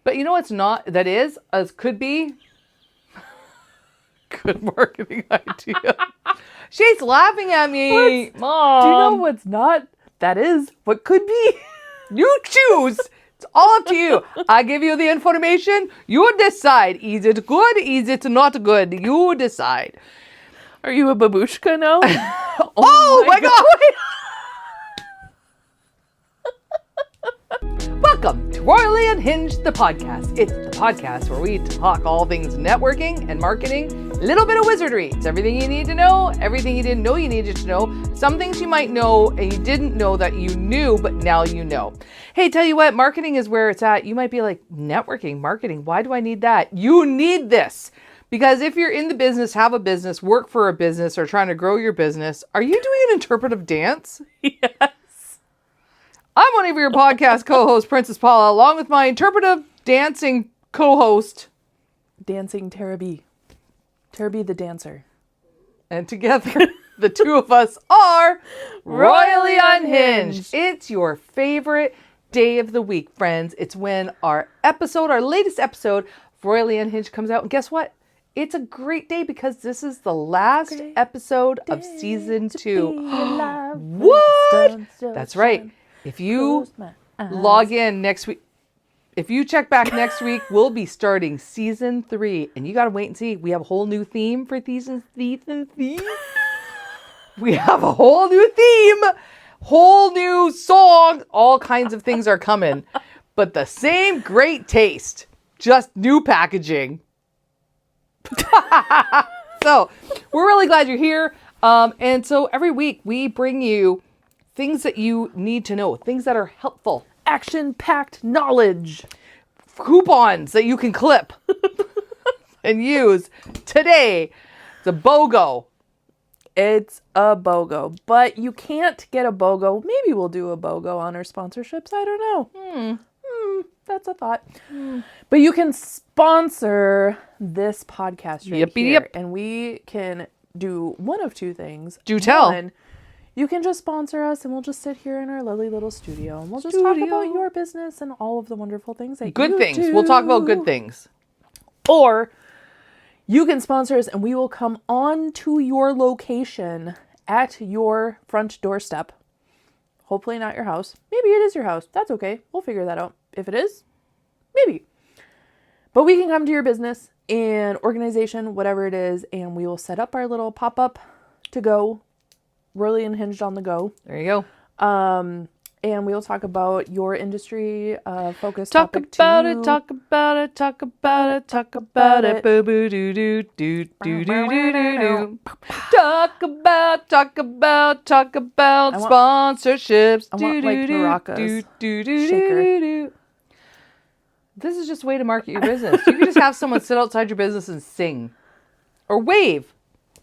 But you know what's not, that is, as could be, good marketing idea. She's laughing at me. Mom. Do you know what's not? That is what could be. You choose. It's all up to you. I give you the information. You decide. Is it good? Is it not good? You decide. Are you a babushka now? Oh my God. Welcome to Royally Unhinged, the podcast. It's the podcast where we talk all things networking and marketing, a little bit of wizardry. It's everything you need to know, everything you didn't know you needed to know, some things you might know and you didn't know that you knew, but now you know. Hey, tell you what, marketing is where it's at. You might be like, networking, marketing, why do I need that? You need this. Because if you're in the business, have a business, work for a business, or trying to grow your business, are you doing an interpretive dance? Yes. I'm one of your podcast co-hosts, Princess Paula, along with my interpretive dancing co-host, Dancing Teraby. Teraby the dancer. and together, the two of us are Royally Unhinged. It's your favorite day of the week, friends. It's when our latest episode of Royally Unhinged comes out. And guess what? It's a great day because this is the last episode of season 2. What? That's right. If you log in next week, if you check back next week, we'll be starting season 3. And you got to wait and see. We have a whole new theme for season 3. We have a whole new theme, whole new song. All kinds of things are coming. But the same great taste, just new packaging. So we're really glad you're here. And so every week we bring you things that you need to know, things that are helpful, Action-packed knowledge. coupons that you can clip and use. Today, it's a BOGO. It's a BOGO, but you can't get a BOGO. Maybe we'll do a BOGO on our sponsorships. I don't know. That's a thought. But you can sponsor this podcast right here. Yep. And we can do one of two things. Do tell. One, you can just sponsor us and we'll just sit here in our lovely little studio and we'll just talk about your business and all of the wonderful things that Good you things. do. We'll talk about good things. Or you can sponsor us and we will come on to your location at your front doorstep. Hopefully not your house. Maybe it is your house. That's okay. We'll figure that out. If it is, maybe. But we can come to your business and organization, whatever it is, and we will set up our little pop-up to go, Royally Unhinged on the go. There you go. And we'll talk about your industry focused Talk topic about too. it, talk about it, talk about it, talk about it. Boo boo doo doo doo doo doo doo doo. Talk about sponsorships. I want like maracas. Shaker. This is just a way to market your business. You can just have someone sit outside your business and sing, or wave,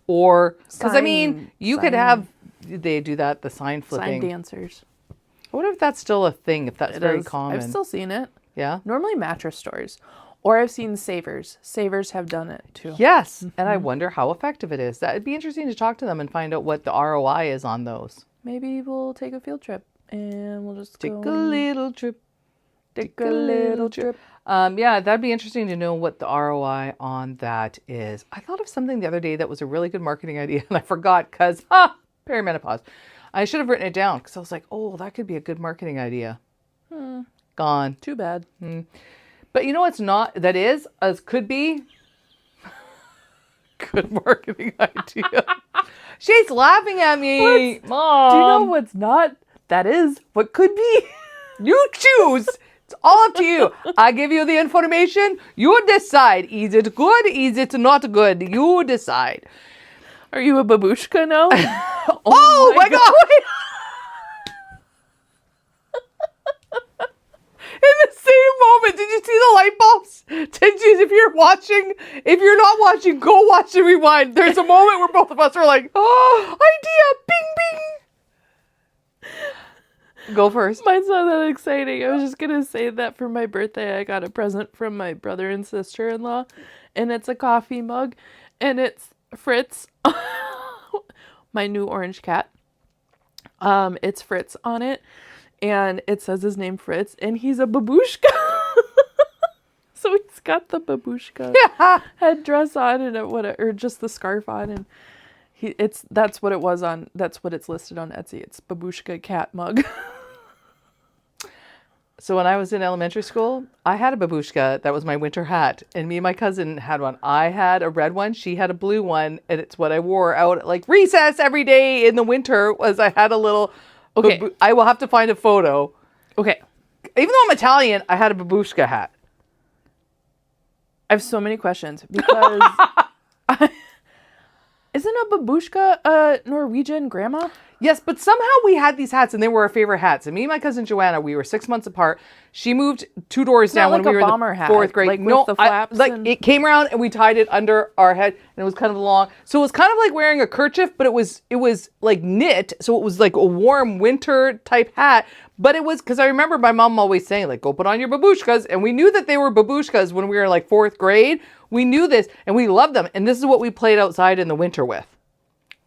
or because I mean, you could have. They do that. The sign flipping. Sign dancers. I wonder if that's still a thing. If that's very common. I've still seen it. Yeah. Normally mattress stores. Or I've seen savers. Savers have done it too. Yes. And I wonder how effective it is. That'd be interesting to talk to them and find out what the ROI is on those. Maybe we'll take a field trip and we'll just Take a little trip. Take a little trip. Yeah, that'd be interesting to know what the ROI on that is. I thought of something the other day that was a really good marketing idea and I forgot because, perimenopause. I should have written it down because I was like, oh, that could be a good marketing idea. Gone. Too bad. But you know what's not, that is, as could be, good marketing idea. She's laughing at me. Mom. Do you know what's not? That is what could be. You choose. It's all up to you. I give you the information. You decide. Is it good? Is it not good? You decide. Are you a babushka now? Oh my God. In the same moment, did you see the light bulbs? Did you? If you're not watching, go watch the rewind. There's a moment where both of us are like, oh, idea, bing, bing. Go first. Mine's not that exciting. I was just going to say that for my birthday, I got a present from my brother and sister-in-law, and it's a coffee mug, and it's Fritz, my new orange cat. It's Fritz on it, and it says his name Fritz, and he's a babushka. got the babushka Yeah. headdress on and or just the scarf on, and that's what it's listed on Etsy. It's babushka cat mug. So when I was in elementary school, I had a babushka that was my winter hat, and me and my cousin had one. I had a red one, she had a blue one, and it's what I wore out at like recess every day in the winter. Was I had a little. Okay. I will have to find a photo. Okay. Even though I'm Italian, I had a babushka hat. I have so many questions because isn't a babushka a Norwegian grandma? Yes, but somehow we had these hats, and they were our favorite hats. And me and my cousin Joanna, we were 6 months apart. She moved 2 doors down not when like we a were in bomber the hat, 4th grade. like with the flaps it came around and we tied it under our head, and it was kind of long. So it was kind of like wearing a kerchief, but it was like knit, so it was like a warm winter type hat. But it was because I remember my mom always saying, like, go put on your babushkas, and we knew that they were babushkas when we were like 4th grade. We knew this, and we loved them, and this is what we played outside in the winter with.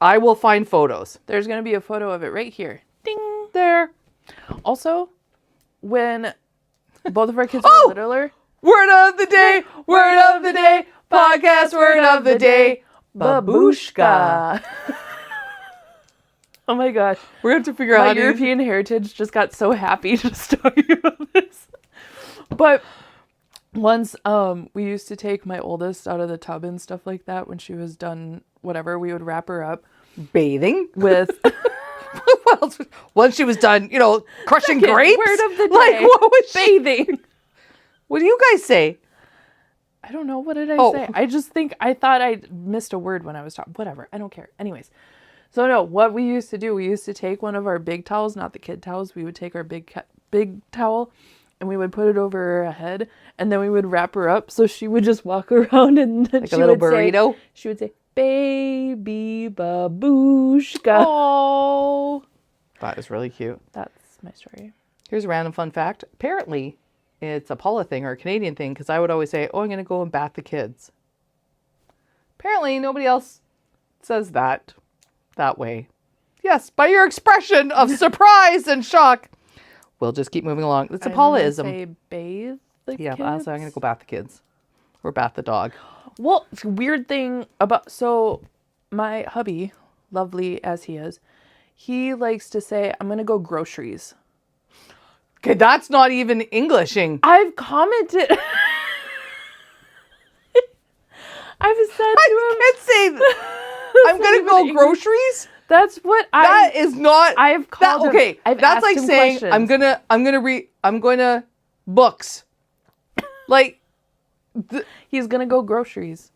I will find photos. There's going to be a photo of it right here. Ding! There. Also, when both of our kids were littler. Word of the day, podcast word of the day, babushka. Oh my gosh. We're going to have to figure out My how to European heritage just got so happy just talking about this. But once we used to take my oldest out of the tub and stuff like that when she was done whatever, we would wrap her up bathing with well, once she was done, crushing grapes. Word of the day. Like, what was bathing. What do you guys say? I don't know. What did I say? I thought I missed a word when I was talking. Whatever. I don't care. Anyways. So no, what we used to do, we used to take one of our big towels, not the kid towels. We would take our big towel and we would put it over her head, and then we would wrap her up so she would just walk around and then like a little burrito. She would say, "Baby babushka." Oh, that is really cute. That's my story. Here's a random fun fact. Apparently, it's a Paula thing or a Canadian thing, because I would always say, "Oh, I'm going to go and bath the kids." Apparently, nobody else says that way. Yes, by your expression of surprise and shock. We'll just keep moving along. It's a Paula-ism. Say bathe the kids. Yeah, also I'm going to go bath the kids. Or bath the dog. Well, weird thing about... So, my hubby, lovely as he is, he likes to say, "I'm going to go groceries." Okay, that's not even Englishing. I've commented... I've said to him... I can't say that. I'm going to go groceries? That's what That is not... I've called him. Okay, I've that's asked like him saying, questions. I'm going to books. Like... He's going to go groceries.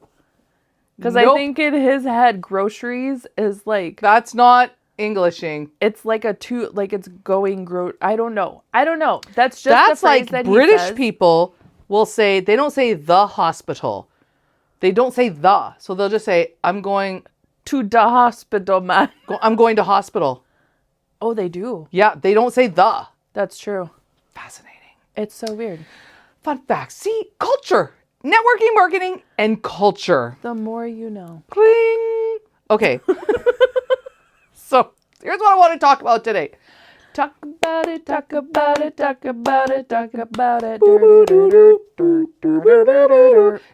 Because Nope. I think in his head, groceries is like... That's not Englishing. It's like it's going I don't know. That's just That's the phrase like that British he says. people will say, they don't say the hospital. They don't say the. So they'll just say, I'm going To the hospital, man. I'm going to hospital. Oh, they do. Yeah, they don't say the. That's true. Fascinating. It's so weird. Fun fact. See, culture. Networking, marketing, and culture. The more you know. Cling. Okay. So here's what I want to talk about today. Talk about it, talk about it, talk about it, talk about it.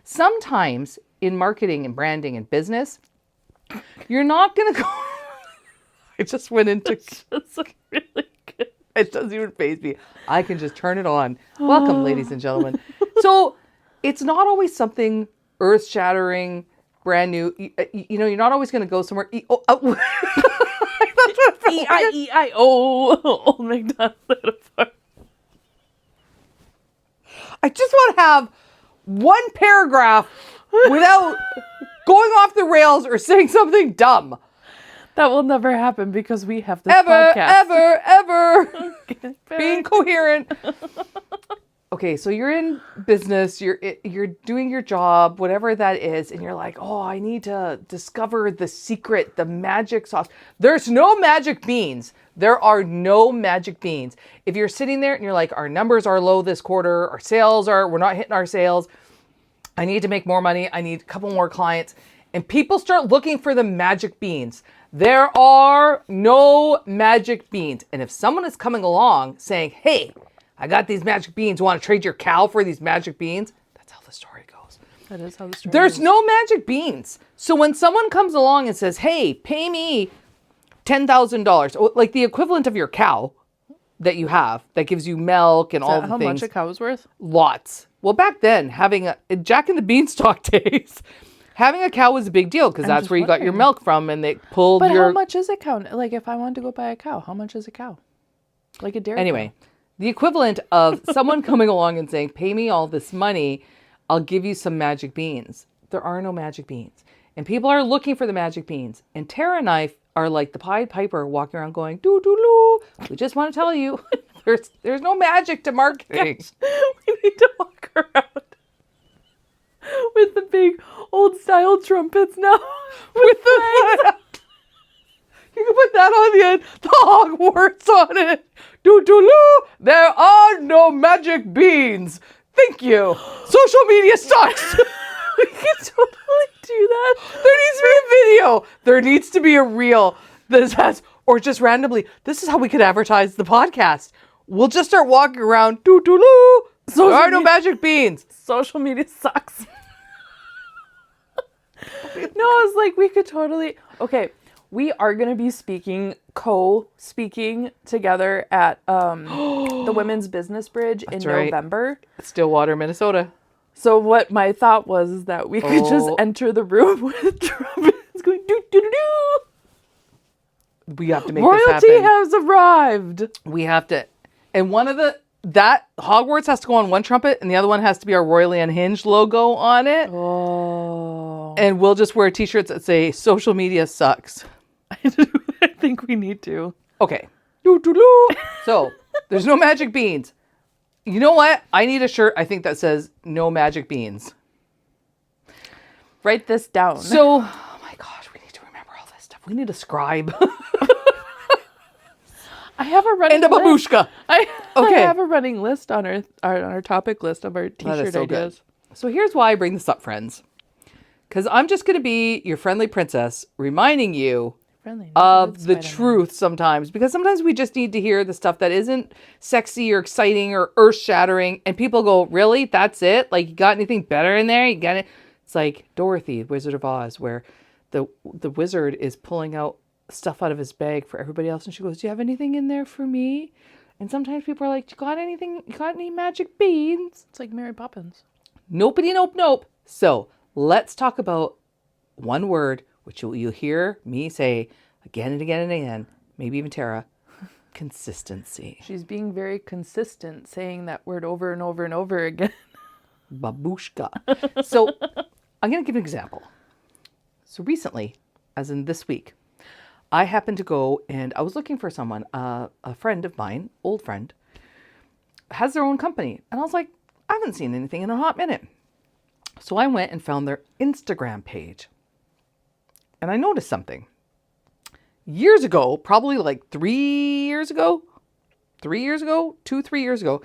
Sometimes in marketing and branding and business, you're not going to go... I just went into... That's really good. It doesn't even faze me. I can just turn it on. Welcome, ladies and gentlemen. So it's not always something earth-shattering, brand new. You're not always going to go somewhere... E-I-E-I-O. Old MacDonald metaphor. I just want to have one paragraph without going off the rails or saying something dumb. That will never happen because we have this podcast. Ever. Being coherent. Okay, so you're in business, you're doing your job, whatever that is, and you're like, oh, I need to discover the secret, the magic sauce. There's no magic beans. There are no magic beans. If you're sitting there and you're like, our numbers are low this quarter, we're not hitting our sales, I need to make more money, I need a couple more clients, and people start looking for the magic beans. There are no magic beans. And if someone is coming along saying, hey, I got these magic beans. Want to trade your cow for these magic beans? That's how the story goes. That is how the story There's goes. no magic beans. So when someone comes along and says, hey, pay me $10,000, like the equivalent of your cow that you have that gives you milk and Is all that the how things. much a cow is worth? Lots. Well, back then, having a Jack and the Beanstalk days, having a cow was a big deal because that's just where you got your wondering. milk from, and they pulled But your. how much is a cow? Like, if I wanted to go buy a cow, how much is a cow? Like a dairy Anyway, cow. the equivalent of someone coming along and saying, pay me all this money, I'll give you some magic beans. There are no magic beans. And people are looking for the magic beans. And Tara and I are like the Pied Piper walking around going, doo doo doo. We just want to tell you, there's no magic to marketing. We need to walk around with the big old style trumpets now. With the you can put that on the end, the Hogwarts on it. Doo doo doo. There are no magic beans. Thank you. Social media sucks. We can totally do that. There needs to be a video. There needs to be a reel that has, or just randomly, this is how we could advertise the podcast. We'll just start walking around, doo doo doo. There are no magic beans. Social media sucks. No, it's like we could totally. Okay, we are going to be co-speaking together at the Women's Business Bridge in right. November. Stillwater, Minnesota. So what my thought was is that we could just enter the room with trumpets going doo doo doo doo. We have to make Royalty this happen. has arrived. We have to, and that Hogwarts has to go on one trumpet, and the other one has to be our Royally Unhinged logo on it. Oh, And we'll just wear t-shirts that say social media sucks. I think we need to. Okay. Doo-doo-doo. So there's no magic beans. You know what? I need a shirt, I think, that says no magic beans. Write this down. So, oh my gosh, we need to remember all this stuff. We need a scribe. I have a running And a list. babushka. I Okay. have a running list on our topic list of our That t-shirt is so ideas. good. So here's why I bring this up, friends. Because I'm just going to be your friendly princess, reminding you Friendly of the Spider-Man. truth sometimes, because sometimes we just need to hear the stuff that isn't sexy or exciting or earth-shattering, and people go, really? That's it? Like, you got anything better in there? You got it? It's like Dorothy, Wizard of Oz, where the wizard is pulling out stuff out of his bag for everybody else, and she goes, do you have anything in there for me? And sometimes people are like, you got anything? You got any magic beans? It's like Mary Poppins. Nopey nope nope. So let's talk about one word, which you'll hear me say again and again and again, maybe even Tara, consistency. She's being very consistent, saying that word over and over and over again. Babushka. So I'm going to give an example. So recently, as in this week, I happened to go and I was looking for someone, a friend of mine, old friend, has their own company. And I was like, I haven't seen anything in a hot minute. So I went and found their Instagram page. And I noticed something. Years ago, probably like 3 years ago, 3 years ago, 3 years ago,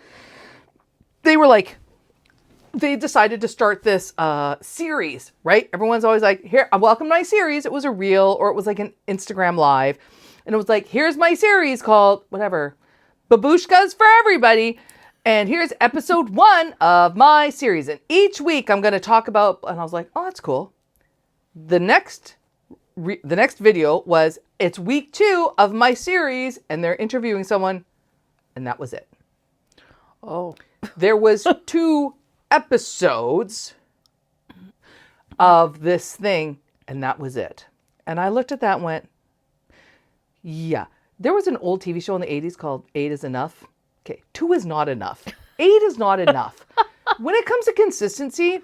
they decided to start this series, right? Everyone's always like, here, welcome to my series. It was a reel or it was like an Instagram live. And it was like, here's my series called whatever, Babushkas for everybody. And here's episode 1 of my series. And each week I'm going to talk about, and I was like, oh, that's cool. The next video was, it's week 2 of my series. And they're interviewing someone. And that was it. Oh. There was 2 episodes of this thing, and that was it. And I looked at that and went, yeah. There was an old TV show in the 80s called 8 is Enough. Okay, 2 is not enough. 8 is not enough. When it comes to consistency,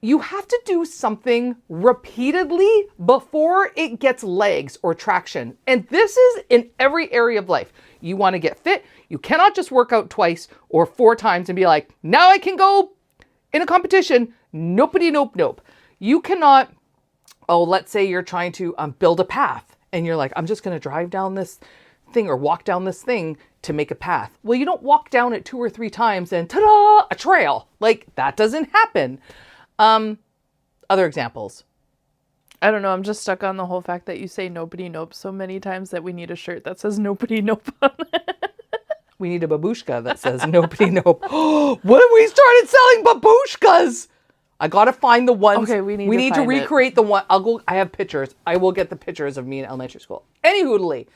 you have to do something repeatedly before it gets legs or traction. And this is in every area of life. You want to get fit. You cannot just work out twice or 4 times and be like, now I can go in a competition. Nopey nope nope. You cannot, let's say you're trying to build a path and you're like, I'm just going to drive down this thing or walk down this thing to make a path. Well, you don't walk down it 2 or 3 times and ta-da, a trail. Like, that doesn't happen. Other examples. I don't know. I'm just stuck on the whole fact that you say nobody nope so many times that we need a shirt that says nobody nope on it. We need a babushka that says nobody nope. What if we started selling babushkas? I got to find the ones. Okay, we need to to find it. recreate the one. I'll go. I have pictures. I will get the pictures of me in elementary school. Anyhoodly,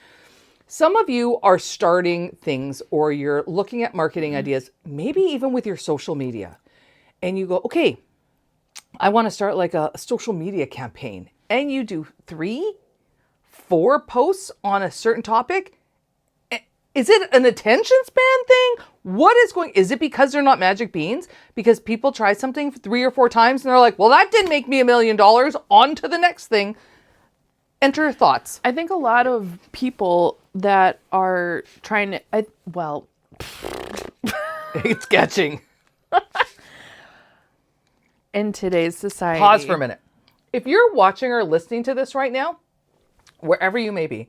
some of you are starting things or you're looking at marketing ideas, maybe even with your social media. And you go, okay, I want to start like a social media campaign. And you do 3, 4 posts on a certain topic. Is it an attention span thing? What is is it because they're not magic beans? Because people try something 3 or 4 times and they're like, well, that didn't make me $1 million. On to the next thing. Enter your thoughts. I think a lot of people that are trying to, It's sketching. in today's society. Pause for a minute. If you're watching or listening to this right now, wherever you may be,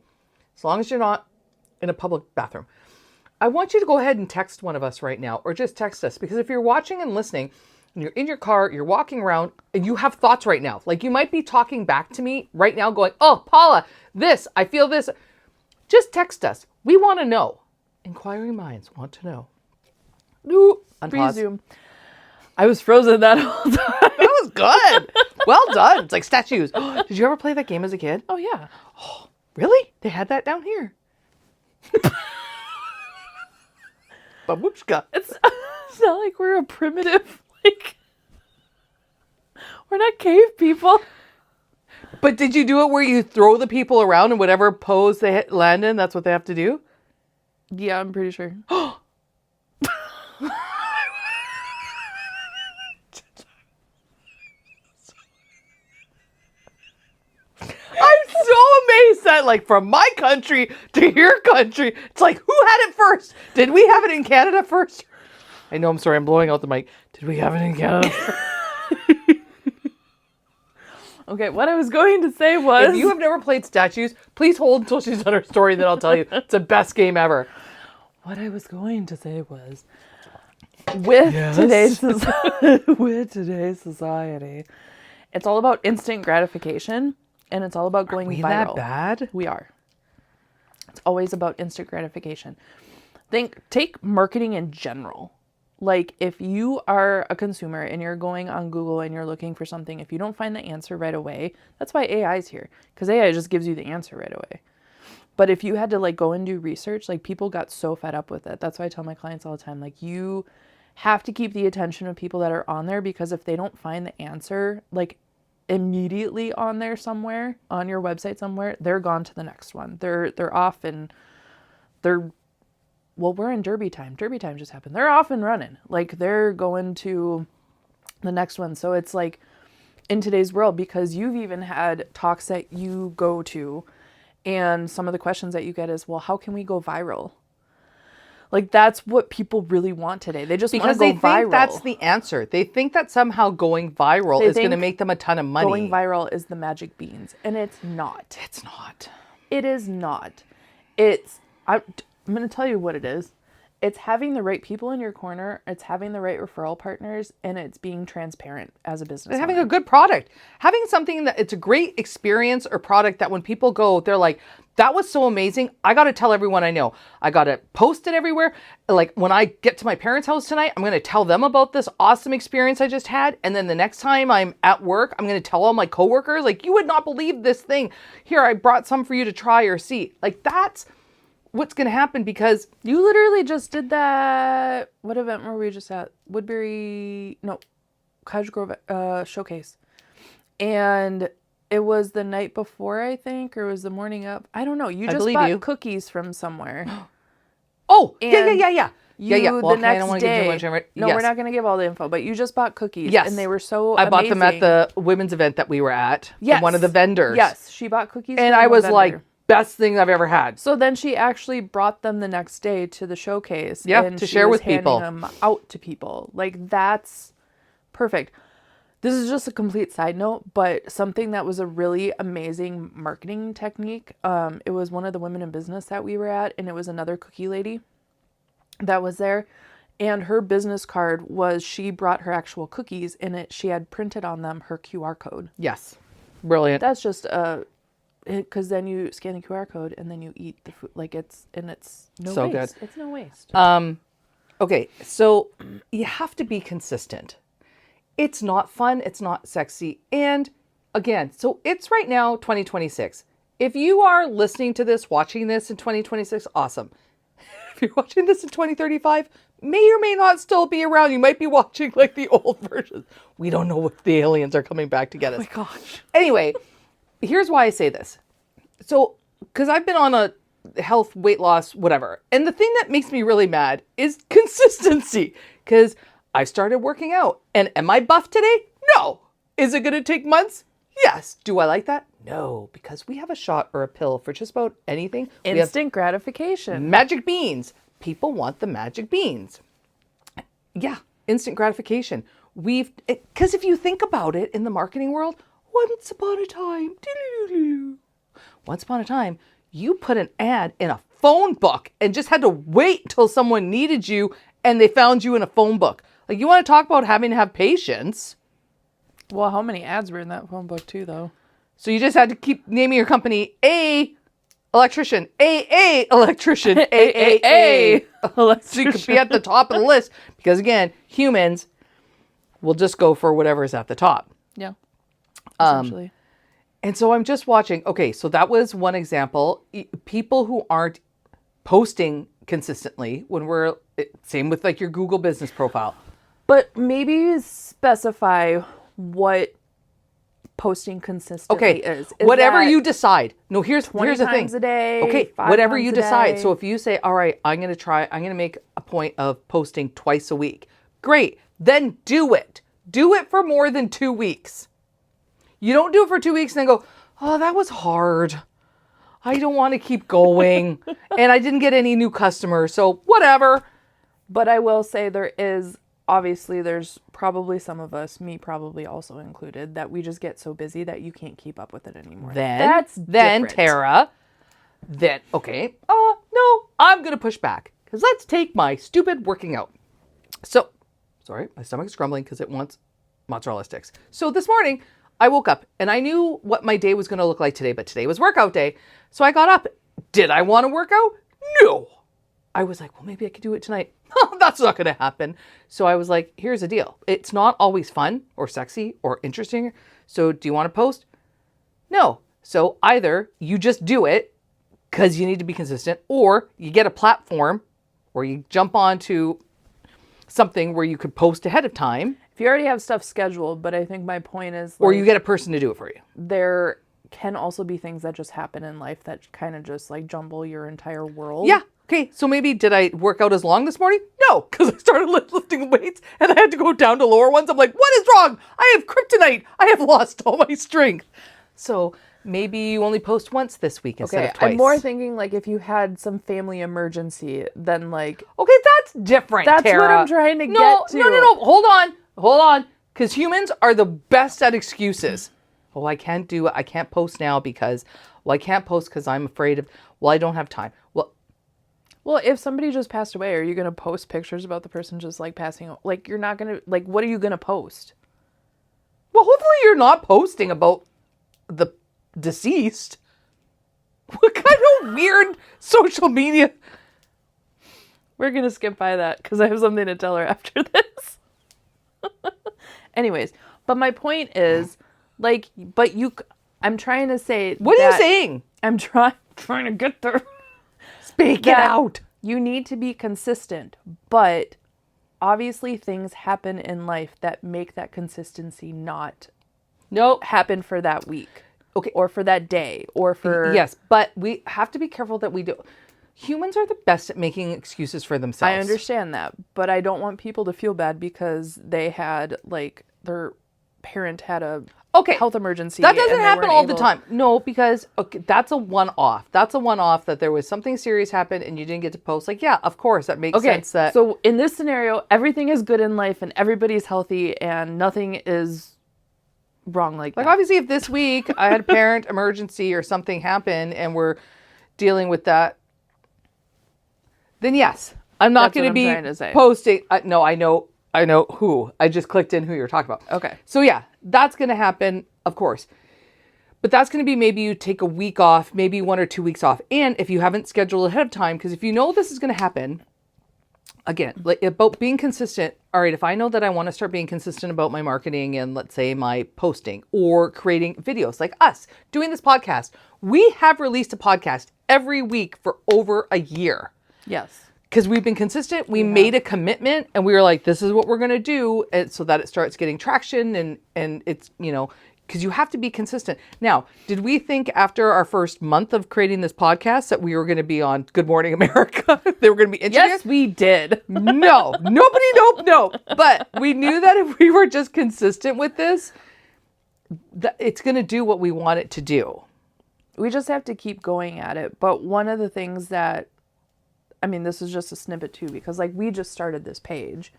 as long as you're not in a public bathroom, I want you to go ahead and text one of us right now, or just text us. Because if you're watching and listening, and you're in your car, you're walking around, and you have thoughts right now, like you might be talking back to me right now going, oh, Paula, this, I feel this. Just text us. We want to know. Inquiring minds want to know. Ooh, Unpause. resume. I was frozen that whole time. That was good. Well done. It's like statues. Did you ever play that game as a kid? Oh, yeah. Really? They had that down here. Babushka. It's not like we're a primitive, we're not cave people. But did you do it where you throw the people around and whatever pose they land in, that's what they have to do? Yeah, I'm pretty sure. I'm so amazed that, like, from my country to your country, it's like, who had it first? Did we have it in Canada first? I know, I'm sorry, I'm blowing out the mic. Did we have it in Canada first? Okay, what I was going to say was... If you have never played statues, please hold until she's done her story, then I'll tell you. It's the best game ever. What I was going to say was... With today's society, it's all about instant gratification, and it's all about going Are we viral. that bad? We are. It's always about instant gratification. Take marketing in general. Like, if you are a consumer and you're going on Google and you're looking for something, if you don't find the answer right away, that's why AI is here. Because AI just gives you the answer right away. But if you had to, go and do research, people got so fed up with it. That's why I tell my clients all the time, you have to keep the attention of people that are on there, because if they don't find the answer, immediately on there somewhere, on your website somewhere, they're gone to the next one. They're off and they're... Well, we're in Derby time. Derby time just happened. They're off and running. They're going to the next one. So it's in today's world, because you've even had talks that you go to, and some of the questions that you get is, well, how can we go viral? That's what people really want today. They just want to go viral. Because they think that's the answer. They think that somehow going viral is going to make them a ton of money. Going viral is the magic beans. And it's not. It's not. It is not. I'm going to tell you what it is. It's having the right people in your corner. It's having the right referral partners, and it's being transparent as a business. And having a good product, having something that it's a great experience or product that when people go, they're like, that was so amazing. I got to tell everyone I know. I got to post it everywhere. When I get to my parents' house tonight, I'm going to tell them about this awesome experience I just had. And then the next time I'm at work, I'm going to tell all my coworkers, you would not believe this thing. Here, I brought some for you to try or see. That's what's going to happen, because you literally just did that. What event were we just at? Cottage Grove showcase. And it was the night before, I think, or it was the morning up. I don't know. You just bought cookies from somewhere. Oh, and yeah. Well, the next I don't want day. to give too much. No, we're not going to give all the info, but you just bought cookies. Yes. And they were so I bought amazing. them at the women's event that we were at. Yes. From one of the vendors. Yes, she bought cookies and from I a was vendor. Best thing I've ever had. So then she actually brought them the next day to the showcase. Yeah, and to she share was with people. handing them out to people. That's perfect. This is just a complete side note, but something that was a really amazing marketing technique. It was one of the women in business that we were at, and it was another cookie lady that was there. And her business card was, she brought her actual cookies, and she had printed on them her QR code. Yes. Brilliant. That's just because then you scan the QR code and then you eat the food. It's no so waste. Good. It's no waste. Okay, so you have to be consistent. It's not fun. It's not sexy. And again, so it's right now 2026. If you are listening to this, watching this in 2026, awesome. If you're watching this in 2035, may or may not still be around. You might be watching like the old versions. We don't know if the aliens are coming back to get us. Oh my gosh. Anyway, here's why I say this. So, because I've been on a health, weight loss, whatever. And the thing that makes me really mad is consistency. Because I started working out. And am I buff today? No. Is it going to take months? Yes. Do I like that? No. Because we have a shot or a pill for just about anything. Instant gratification. Magic beans. People want the magic beans. Yeah. Instant gratification. Because if you think about it in the marketing world, once upon a time, you put an ad in a phone book and just had to wait till someone needed you and they found you in a phone book. Like, you want to talk about having to have patience. Well, how many ads were in that phone book too, though? So you just had to keep naming your company A electrician, A electrician, A electrician. So you could be at the top of the list because, again, humans will just go for whatever's at the top. Yeah, essentially. And so I'm just watching. Okay, so that was one example. People who aren't posting consistently same with like your Google business profile. But maybe specify what posting consistently is. Whatever you decide. No, here's 20 the thing. times a day. Okay, 5 whatever you times a decide. day. So if you say, all right, I'm going to make a point of posting twice a week. Great. Then do it. Do it for more than 2 weeks. You don't do it for 2 weeks and then go, oh, that was hard. I don't want to keep going. And I didn't get any new customers. So whatever. But I will say there's probably some of us, me probably also included, that we just get so busy that you can't keep up with it anymore. Then different. Tara, okay, no, I'm going to push back because let's take my stupid working out. So, sorry, my stomach's grumbling because it wants mozzarella sticks. So this morning I woke up and I knew what my day was going to look like today, but today was workout day. So I got up. Did I want to work out? No. I was like, well, maybe I could do it tonight. That's not going to happen. So I was like, here's the deal. It's not always fun or sexy or interesting. So do you want to post? No. So either you just do it because you need to be consistent, or you get a platform or you jump onto something where you could post ahead of time. If you already have stuff scheduled, but I think my point is... or you get a person to do it for you. There can also be things that just happen in life that kind of just like jumble your entire world. Yeah. Okay, so maybe did I work out as long this morning? No, because I started lifting weights and I had to go down to lower ones. I'm like, what is wrong? I have kryptonite. I have lost all my strength. So maybe you only post once this week instead of twice. I'm more thinking like if you had some family emergency, then like... Okay, that's different, That's Tara. what I'm trying to get to. No. Hold on. Because humans are the best at excuses. Oh, I can't do it. I can't post now because... well, I can't post because I'm afraid of... well, I don't have time. Well, if somebody just passed away, are you going to post pictures about the person just like passing? Like, you're not going to, like, what are you going to post? Well, hopefully you're not posting about the deceased. What kind of weird social media? We're going to skip by that because I have something to tell her after this. Anyways, but my point is, like, I'm trying to say. What are you saying? I'm trying to get there. Speak it out. You need to be consistent, but obviously things happen in life that make that consistency not happen for that week. Okay. Or for that day or for... Yes, but we have to be careful that we do. Humans are the best at making excuses for themselves. I understand that, but I don't want people to feel bad because they had like their parent had a health emergency. That doesn't happen all the time. No, because that's a one-off. That's a one-off that there was something serious happened and you didn't get to post. Like, yeah, of course, that makes sense. So in this scenario, everything is good in life and everybody's healthy and nothing is wrong like that. Obviously, if this week I had a parent emergency or something happened and we're dealing with that, then yes, I'm not going to be posting. No, I know who. I just clicked in who you're talking about. Okay. So yeah, that's going to happen, of course. But that's going to be maybe you take a week off, maybe 1 or 2 weeks off. And if you haven't scheduled ahead of time, because if you know this is going to happen, again, like about being consistent. All right, if I know that I want to start being consistent about my marketing and let's say my posting or creating videos like us doing this podcast, we have released a podcast every week for over a year. Yes. Because we've been consistent. We made a commitment and we were like, this is what we're going to do. And so that it starts getting traction and it's, you know, because you have to be consistent. Now, did we think after our first month of creating this podcast that we were going to be on Good Morning America? They were going to be interviewed? Yes, we did. No, nope. But we knew that if we were just consistent with this, that it's going to do what we want it to do. We just have to keep going at it. But one of the things that, I mean, this is just a snippet too, because like we just started this page.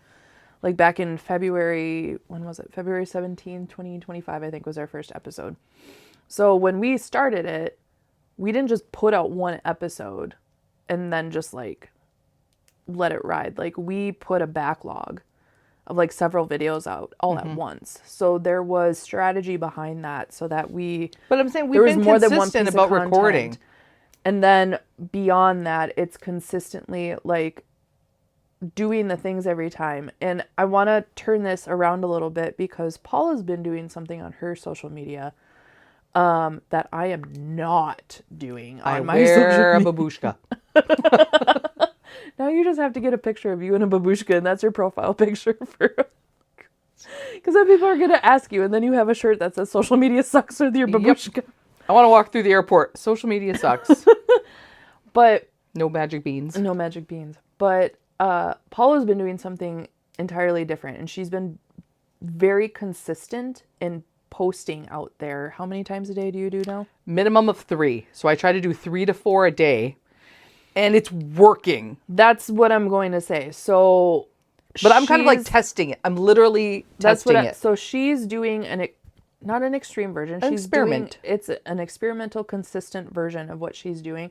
Like back in February, when was it? February 17, 2025, I think was our first episode. So when we started it, we didn't just put out one episode and then just like let it ride. Like we put a backlog of like several videos out all at once. So there was strategy behind that so that But I'm saying we've been consistent about recording. And then beyond that, it's consistently like doing the things every time. And I want to turn this around a little bit because Paula's been doing something on her social media that I am not doing on my social media. I wear a babushka. Now you just have to get a picture of you in a babushka and that's your profile picture for because then people are going to ask you and then you have a shirt that says social media sucks with your babushka. Yep. I want to walk through the airport. Social media sucks. But no magic beans. No magic beans. But Paula's been doing something entirely different and she's been very consistent in posting out there. How many times a day do you do now? Minimum of 3. So I try to do 3 to 4 a day and it's working. That's what I'm going to say. So, but I'm kind of like testing it. I'm literally testing it. So she's doing not an extreme version. She's experiment. It's an experimental, consistent version of what she's doing.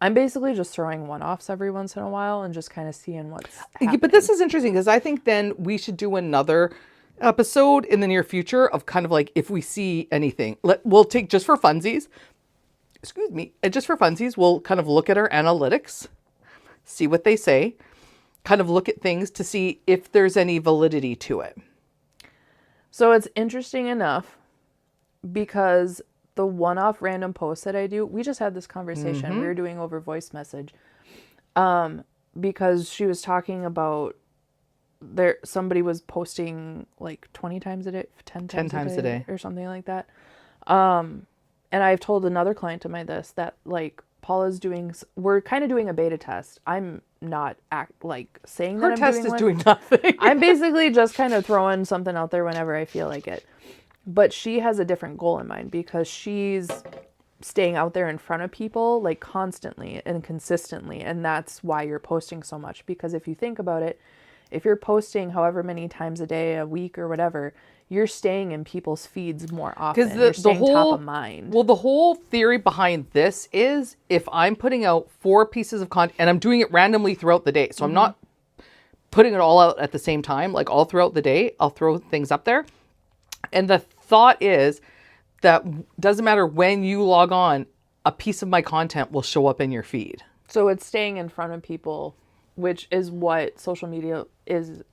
I'm basically just throwing one-offs every once in a while and just kind of seeing what's happening. But this is interesting because I think then we should do another episode in the near future of kind of like if we see anything. We'll take just for funsies. Excuse me. And just for funsies, we'll kind of look at our analytics, see what they say, kind of look at things to see if there's any validity to it. So it's interesting enough because the one-off random posts that I do, we just had this conversation. We were doing over voice message because she was talking about somebody was posting like 20 times a day, 10 times a day or something like that. And I've told another client of mine that like Paula's we're kind of doing a beta test. I'm not saying that I'm doing Her test is doing nothing. I'm basically just kind of throwing something out there whenever I feel like it. But she has a different goal in mind because she's staying out there in front of people like constantly and consistently. And that's why you're posting so much. Because if you think about it, if you're posting however many times a day, a week or whatever, you're staying in people's feeds more often. Because you're staying top of mind. Well, the whole theory behind this is if I'm putting out 4 pieces of content and I'm doing it randomly throughout the day. So I'm not putting it all out at the same time, like all throughout the day, I'll throw things up there. And the thought is that doesn't matter when you log on, a piece of my content will show up in your feed. So it's staying in front of people, which is what social media is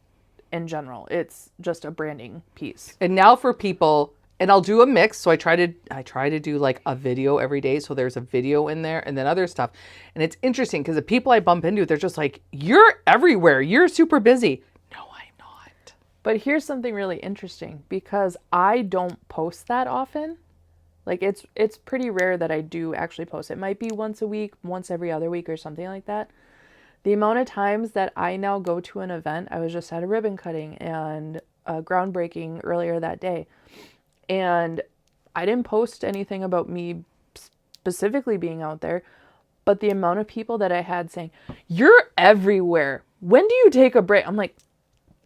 in general. It's just a branding piece. And now for people, and I'll do a mix. So I try to do like a video every day. So there's a video in there and then other stuff. And it's interesting because the people I bump into, they're just like, you're everywhere. You're super busy. No, I'm not. But here's something really interesting because I don't post that often. Like it's pretty rare that I do actually post. It might be once a week, once every other week or something like that. The amount of times that I now go to an event, I was just at a ribbon cutting and a groundbreaking earlier that day. And I didn't post anything about me specifically being out there, but the amount of people that I had saying, you're everywhere. When do you take a break? I'm like,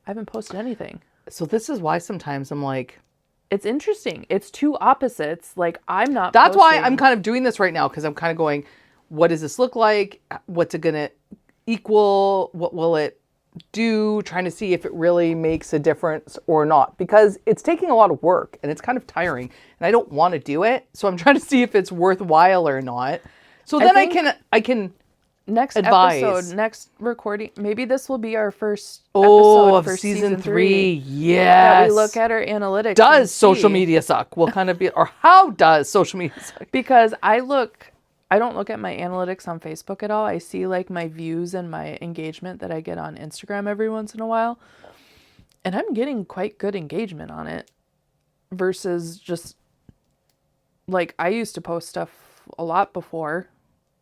I haven't posted anything. So this is why sometimes I'm like, it's interesting. It's two opposites. Like I'm not That's why I'm kind of doing this right now because I'm kind of going, what does this look like? What's it going to equal? What will it do? Trying to see if it really makes a difference or not because it's taking a lot of work and it's kind of tiring and I don't want to do it. So I'm trying to see if it's worthwhile or not. So then I can next advise? episode, next recording, maybe this will be our first Oh, episode of for season 3. three. Yes. That we look at our analytics. Does social media suck? We'll kind of be, or how does social media suck? Because I don't look at my analytics on Facebook at all. I see like my views and my engagement that I get on Instagram every once in a while. And I'm getting quite good engagement on it versus just like I used to post stuff a lot before,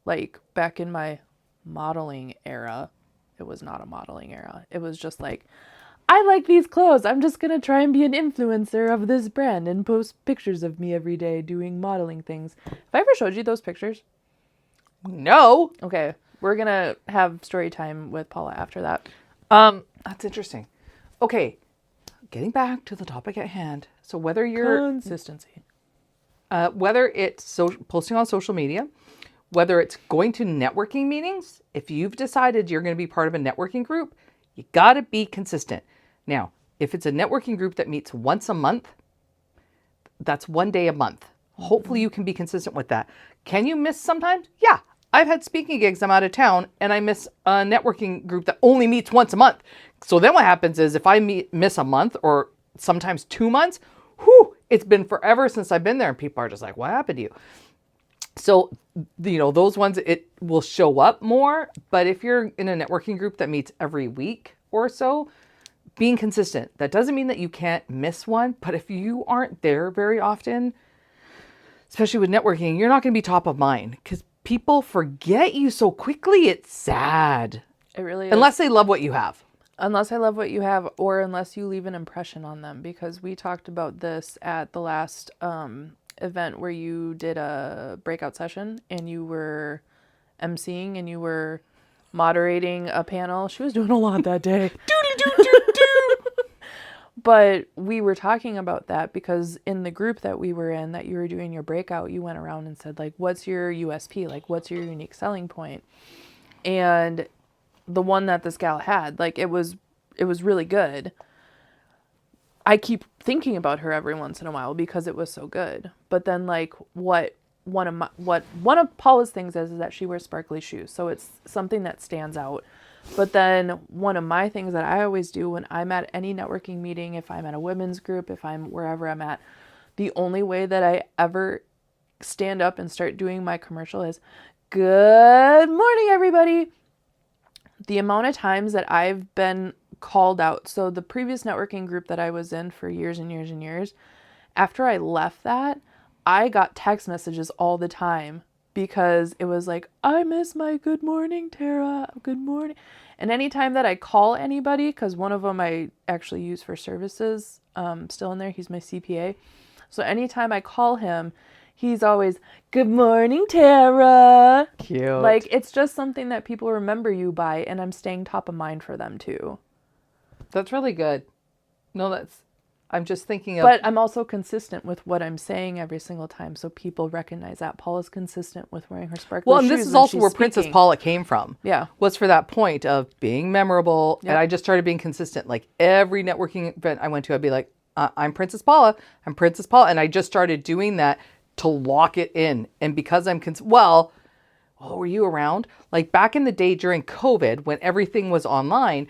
like back in my modeling era. It was not a modeling era. It was just like, I like these clothes. I'm just going to try and be an influencer of this brand and post pictures of me every day doing modeling things. Have I ever showed you those pictures? No. Okay. We're going to have story time with Paula after that. That's interesting. Okay. Getting back to the topic at hand. So whether you're Consistency. whether it's posting on social media, whether it's going to networking meetings, if you've decided you're going to be part of a networking group, you got to be consistent. Now, if it's a networking group that meets once a month, that's 1 day a month. Hopefully you can be consistent with that. Can you miss sometimes? Yeah. I've had speaking gigs, I'm out of town, and I miss a networking group that only meets once a month. So then what happens is if I miss a month or sometimes 2 months, it's been forever since I've been there, and people are just like, what happened to you? So, those ones, it will show up more. But if you're in a networking group that meets every week or so, being consistent, that doesn't mean that you can't miss one. But if you aren't there very often, especially with networking, you're not going to be top of mind because people forget you so quickly. It's sad. It really is. Unless they love what you have. Unless I love what you have, or unless you leave an impression on them, because we talked about this at the last event where you did a breakout session and you were emceeing and you were moderating a panel. She was doing a lot that day. But we were talking about that because in the group that we were in, that you were doing your breakout, you went around and said, like, what's your USP? Like, what's your unique selling point? And the one that this gal had, like, it was really good. I keep thinking about her every once in a while because it was so good. But then, like, one of Paula's things is that she wears sparkly shoes, so it's something that stands out. But then one of my things that I always do when I'm at any networking meeting, if I'm at a women's group, if I'm wherever I'm at, the only way that I ever stand up and start doing my commercial is, good morning, everybody. The amount of times that I've been called out. So the previous networking group that I was in for years and years and years, after I left that, I got text messages all the time because it was like, I miss my good morning, Tara. Good morning. And anytime that I call anybody, because one of them I actually use for services, still in there, he's my CPA. So anytime I call him, he's always, good morning, Tara. Cute. Like, it's just something that people remember you by, and I'm staying top of mind for them too. That's really good. No, I'm just thinking of... But I'm also consistent with what I'm saying every single time, so people recognize that. Paula's consistent with wearing her sparkly shoes. Well, and this is also where Princess Paula came from. Yeah. Was for that point of being memorable. Yep. And I just started being consistent. Like, every networking event I went to, I'd be like, I'm Princess Paula. I'm Princess Paula. And I just started doing that to lock it in. And because I'm... were you around? Like, back in the day during COVID, when everything was online,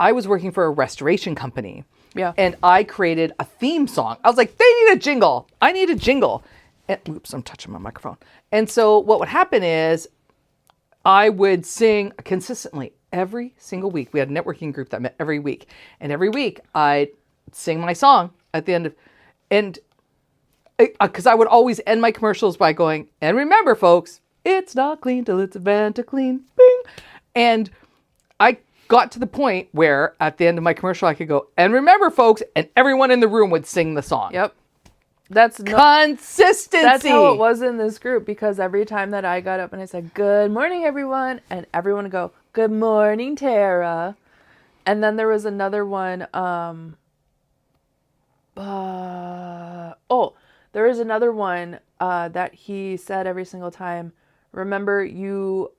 I was working for a restoration company. Yeah. And I created a theme song. I was like, they need a jingle. I need a jingle. And, oops, I'm touching my microphone. And so what would happen is I would sing consistently every single week. We had a networking group that met every week. And every week I'd sing my song at the end of... And because I would always end my commercials by going, and remember, folks, it's not clean till it's a clean. Bing. And I got to the point where at the end of my commercial, I could go, and remember, folks, and everyone in the room would sing the song. Yep. That's consistency. That's how it was in this group, because every time that I got up and I said, good morning, everyone, and everyone would go, good morning, Tara. And then there was another one. There was another one that he said every single time, remember you,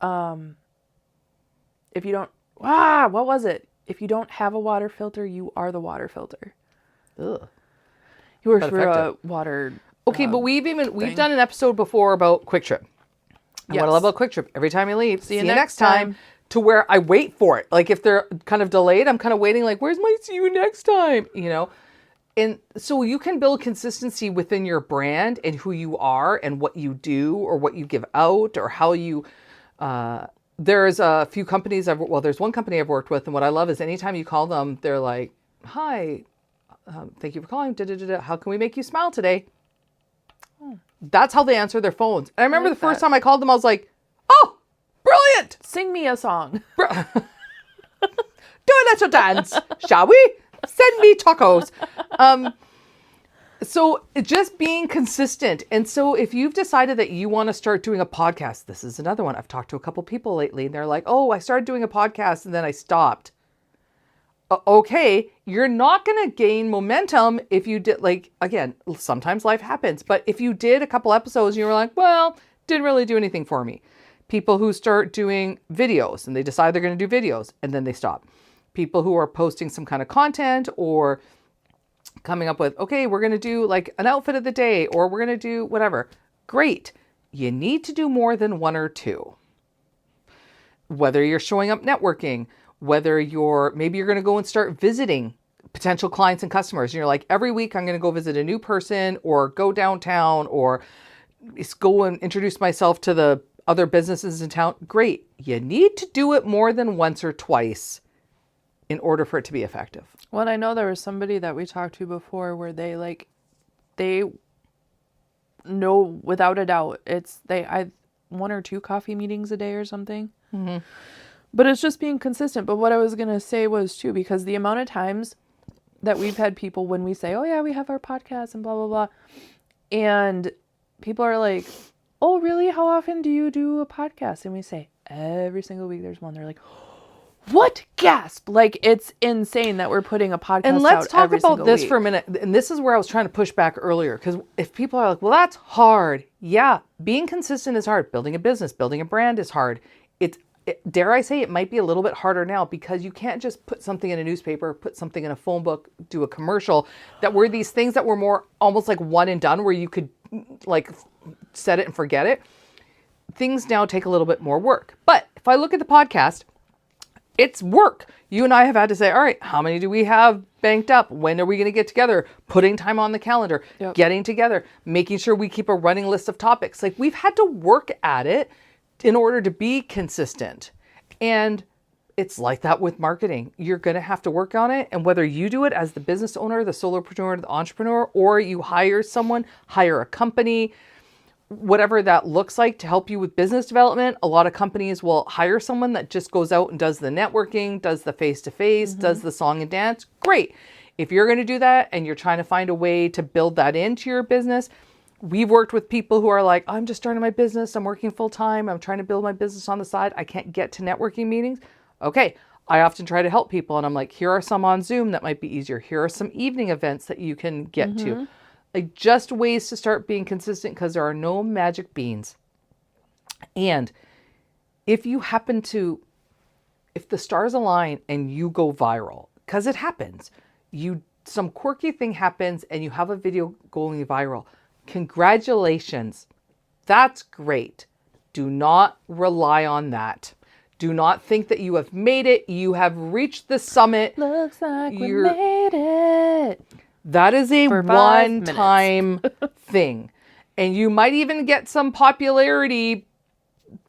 if you don't, what was it? If you don't have a water filter, you are the water filter. Ugh. He works for a water. Okay, but we've done an episode before about Quick Trip. And what I love about Quick Trip, every time you leave, See you next time. To where I wait for it. Like if they're kind of delayed, I'm kind of waiting like, where's my see you next time? You know? And so you can build consistency within your brand and who you are and what you do or what you give out or how you, there's a few companies there's one company I've worked with, and what I love is anytime you call them, they're like, hi, thank you for calling. How can we make you smile today? That's how they answer their phones. And I remember the first time I called them, I was like, oh, brilliant. Sing me a song. Do a little dance, shall we? Send me tacos. So just being consistent. And so if you've decided that you want to start doing a podcast, this is another one. I've talked to a couple people lately and they're like, oh, I started doing a podcast and then I stopped. Okay, you're not going to gain momentum if you did, like, again, sometimes life happens, but if you did a couple episodes and you were like, well, didn't really do anything for me. People who start doing videos and they decide they're going to do videos and then they stop. People who are posting some kind of content or coming up with, okay, we're going to do like an outfit of the day or we're going to do whatever. Great. You need to do more than one or two. Whether you're showing up networking, whether maybe you're going to go and start visiting potential clients and customers. And you're like, every week I'm going to go visit a new person or go downtown or go and introduce myself to the other businesses in town. Great. You need to do it more than once or twice in order for it to be effective. Well, I know there was somebody that we talked to before where they know without a doubt I 1 or 2 coffee meetings a day or something. Mm-hmm. But it's just being consistent. But what I was going to say was too, because the amount of times that we've had people when we say, oh yeah, we have our podcast and blah, blah, blah. And people are like, oh really? How often do you do a podcast? And we say, every single week there's one. They're like, what? Gasp. Like, it's insane that we're putting a podcast out every single week. And let's talk about this for a minute. And this is where I was trying to push back earlier. Because if people are like, well, that's hard. Yeah, being consistent is hard. Building a business, building a brand is hard. Dare I say, it might be a little bit harder now because you can't just put something in a newspaper, put something in a phone book, do a commercial. That were these things that were more almost like one and done where you could like set it and forget it. Things now take a little bit more work. But if I look at the podcast, it's work. You and I have had to say, all right, how many do we have banked up? When are we going to get together? Putting time on the calendar, Getting together, making sure we keep a running list of topics. Like we've had to work at it in order to be consistent. And it's like that with marketing. You're going to have to work on it. And whether you do it as the business owner, the solopreneur, the entrepreneur, or you hire a company, whatever that looks like to help you with business development, a lot of companies will hire someone that just goes out and does the networking, does the face-to-face, does the song and dance. Great. If you're going to do that and you're trying to find a way to build that into your business, we've worked with people who are like, I'm just starting my business. I'm working full time. I'm trying to build my business on the side. I can't get to networking meetings. Okay. I often try to help people and I'm like, here are some on Zoom that might be easier. Here are some evening events that you can get to. Like just ways to start being consistent because there are no magic beans. And if the stars align and you go viral, because it happens, some quirky thing happens and you have a video going viral. Congratulations. That's great. Do not rely on that. Do not think that you have made it. You have reached the summit. Looks like we made it. That is a one-time thing. And you might even get some popularity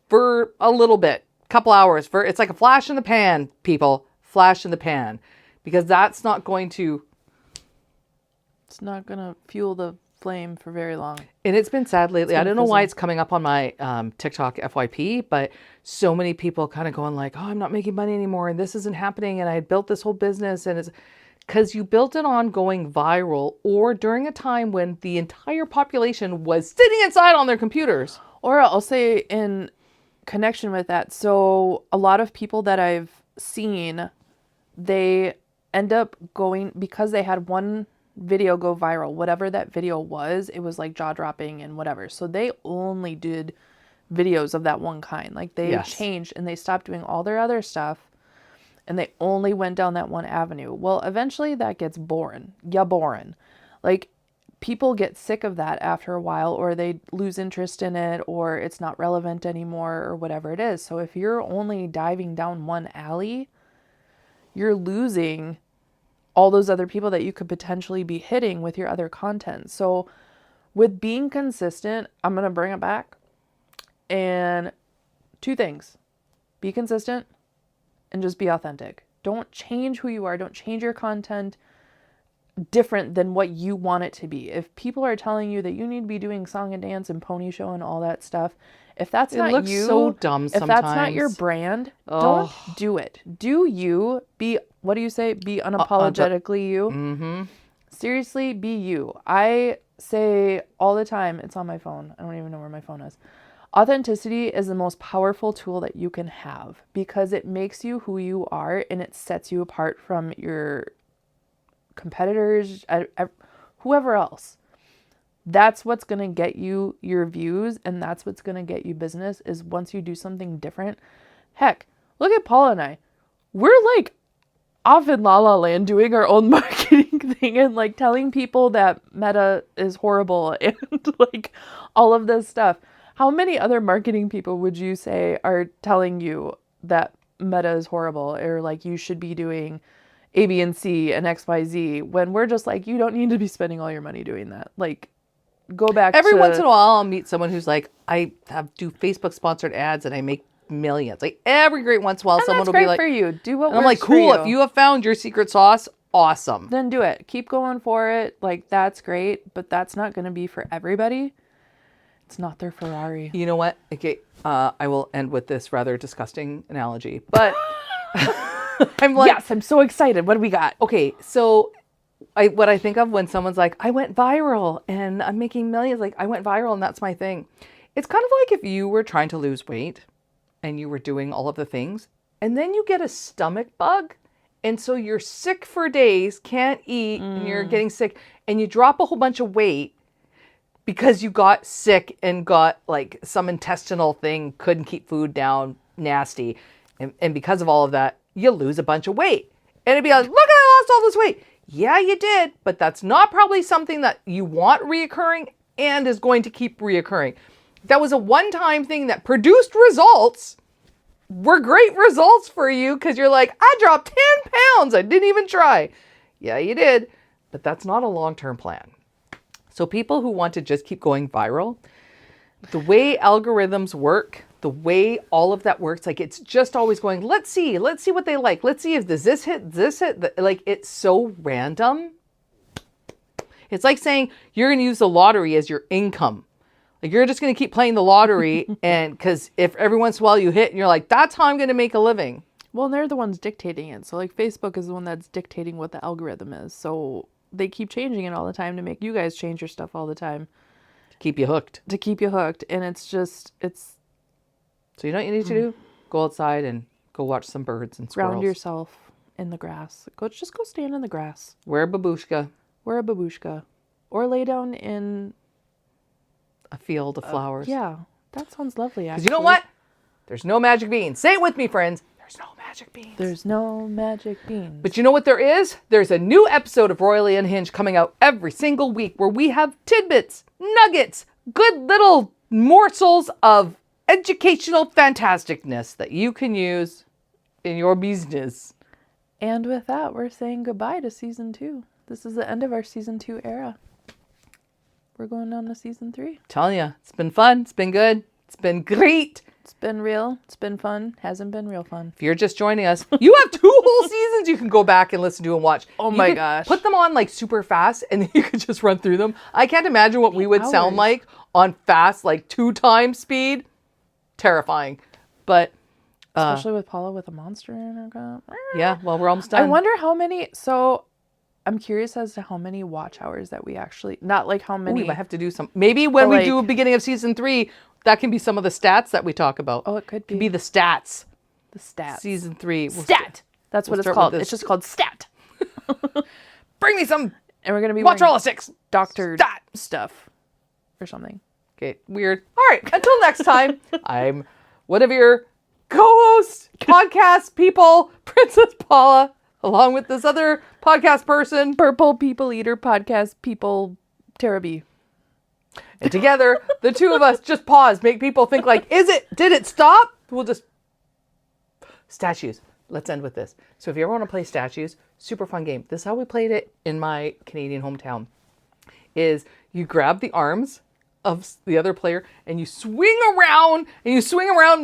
for a little bit, couple hours. It's like a flash in the pan, people. Flash in the pan. Because that's not going to... It's not going to fuel the flame for very long. And it's been sad lately. I don't know why it's coming up on my TikTok FYP, but so many people kind of going like, oh, I'm not making money anymore and this isn't happening and I had built this whole business and it's because you built it on going viral or during a time when the entire population was sitting inside on their computers. Or I'll say in connection with that. So a lot of people that I've seen, they end up going because they had one video go viral, whatever that video was, it was like jaw-dropping and whatever. So they only did videos of that one kind. Like they changed and they stopped doing all their other stuff and they only went down that one avenue. Well, eventually that gets boring. Yeah, boring. Like people get sick of that after a while, or they lose interest in it, or it's not relevant anymore, or whatever it is. So if you're only diving down one alley, you're losing all those other people that you could potentially be hitting with your other content. So with being consistent, I'm going to bring it back. And 2 things. Be consistent and just be authentic. Don't change who you are. Don't change your content different than what you want it to be. If people are telling you that you need to be doing song and dance and pony show and all that stuff, if that's not you, it looks so dumb sometimes. If that's not your brand, don't do it. Do you. Be, what do you say? Be unapologetically you. Mm-hmm. Seriously, be you. I say all the time, it's on my phone. I don't even know where my phone is. Authenticity is the most powerful tool that you can have because it makes you who you are and it sets you apart from your competitors, whoever else. That's what's going to get you your views, and that's what's going to get you business, is once you do something different. Heck, look at Paula and I. We're like off in La La Land doing our own marketing thing and like telling people that Meta is horrible and like all of this stuff. How many other marketing people would you say are telling you that Meta is horrible, or like you should be doing A, B, and C and X, Y, Z, when we're just like, you don't need to be spending all your money doing that. Like, go back Every once in a while, I'll meet someone who's like, I do Facebook sponsored ads and I make millions. Like every great once in a while, someone will be like, for you. Do what and I'm like, cool. If you have found your secret sauce, awesome. Then do it. Keep going for it. Like, that's great, but that's not going to be for everybody. It's not their Ferrari. You know what? Okay, I will end with this rather disgusting analogy, but I'm like, yes, I'm so excited. What do we got? Okay, so what I think of when someone's like, I went viral and I'm making millions, like I went viral and that's my thing. It's kind of like if you were trying to lose weight and you were doing all of the things and then you get a stomach bug and so you're sick for days, can't eat, and you're getting sick and you drop a whole bunch of weight because you got sick and got like some intestinal thing, couldn't keep food down, nasty. And because of all of that, you lose a bunch of weight. And it'd be like, look, I lost all this weight. Yeah, you did. But that's not probably something that you want reoccurring and is going to keep reoccurring. That was a one-time thing that produced results, were great results for you because you're like, I dropped 10 pounds. I didn't even try. Yeah, you did. But that's not a long-term plan. So people who want to just keep going viral, the way algorithms work, the way all of that works, like it's just always going, let's see what they like. Let's see if this hit, like it's so random. It's like saying you're going to use the lottery as your income. Like you're just going to keep playing the lottery and because if every once in a while you hit and you're like, that's how I'm going to make a living. Well, they're the ones dictating it. So like Facebook is the one that's dictating what the algorithm is. So they keep changing it all the time to make you guys change your stuff all the time. To keep you hooked. And it's just, So you know what you need to do? Go outside and go watch some birds and squirrels. Ground yourself in the grass. Just go stand in the grass. Wear a babushka. Wear a babushka. Or lay down in a field of flowers. Yeah, that sounds lovely, actually. Because you know what? There's no magic beans. Say it with me, friends. There's no magic beans. There's no magic beans. But you know what there is? There's a new episode of Royally Unhinged coming out every single week where we have tidbits, nuggets, good little morsels of educational fantasticness that you can use in your business. And with that, we're saying goodbye to season 2. This is the end of our season 2 era. We're going on to season 3. Telling you, it's been fun. It's been good. It's been great. It's been real. It's been fun. Hasn't been real fun. If you're just joining us, you have 2 whole seasons you can go back and listen to and watch. Oh my gosh. Put them on like super fast and then you could just run through them. I can't imagine what we would sound like on fast, like 2 times speed. Terrifying. But especially with Paula with a monster in her cup. Yeah, well, we're almost done. I wonder how many. So I'm curious as to how many watch hours that we actually, not like how many. We might have to do some. Maybe when we do a beginning of season 3, that can be some of the stats that we talk about. Oh, it could be. It could be the stats. The stats. Season 3. Stat. That's what it's called. It's just called stat. Bring me some. And we're going to be watch all the 6. Doctor stuff or something. Okay, weird. All right, until next time, I'm one of your co-hosts, podcast people, Princess Paula, along with this other podcast person, Purple People Eater podcast people Tara B. And together, the two of us just pause, make people think like, did it stop? We'll just, statues. Let's end with this. So if you ever want to play statues, super fun game. This is how we played it in my Canadian hometown. Is you grab the arms of the other player and you swing around and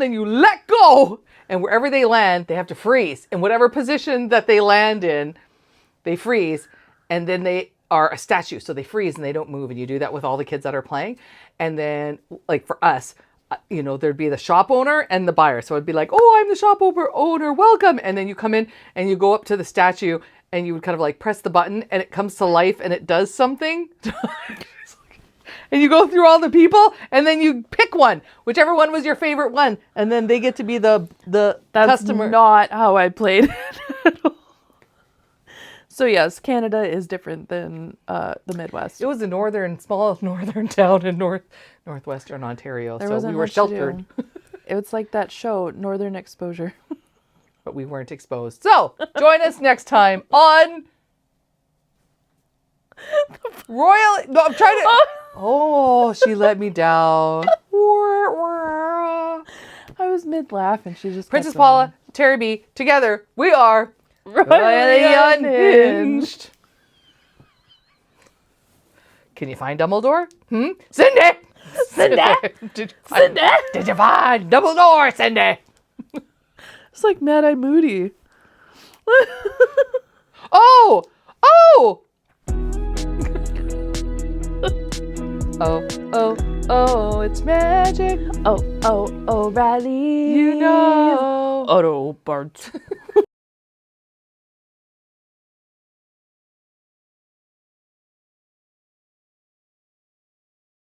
then you let go. And wherever they land, they have to freeze. In whatever position that they land in, they freeze. And then they are a statue. So they freeze and they don't move. And you do that with all the kids that are playing. And then like for us, there'd be the shop owner and the buyer. So it'd be like, oh, I'm the shop owner, welcome. And then you come in and you go up to the statue and you would kind of like press the button and it comes to life and it does something. And you go through all the people and then you pick one, whichever one was your favorite one. And then they get to be the customer. That's not how I played it. So yes, Canada is different than the Midwest. It was a small northern town in northwestern Ontario. There so wasn't we were much to sheltered. do. It was like that show, Northern Exposure. But we weren't exposed. So join us next time on Royal. No, I'm trying to. Oh, she let me down. I was mid-laugh and she just Princess kept Paula, Terry B, together we are Royally Unhinged. Can you find Dumbledore? Cindy! Did you find Dumbledore, Cindy? It's like Mad-Eye Moody. Oh! Oh, it's magic. Oh, Riley. You know. Otto Bart.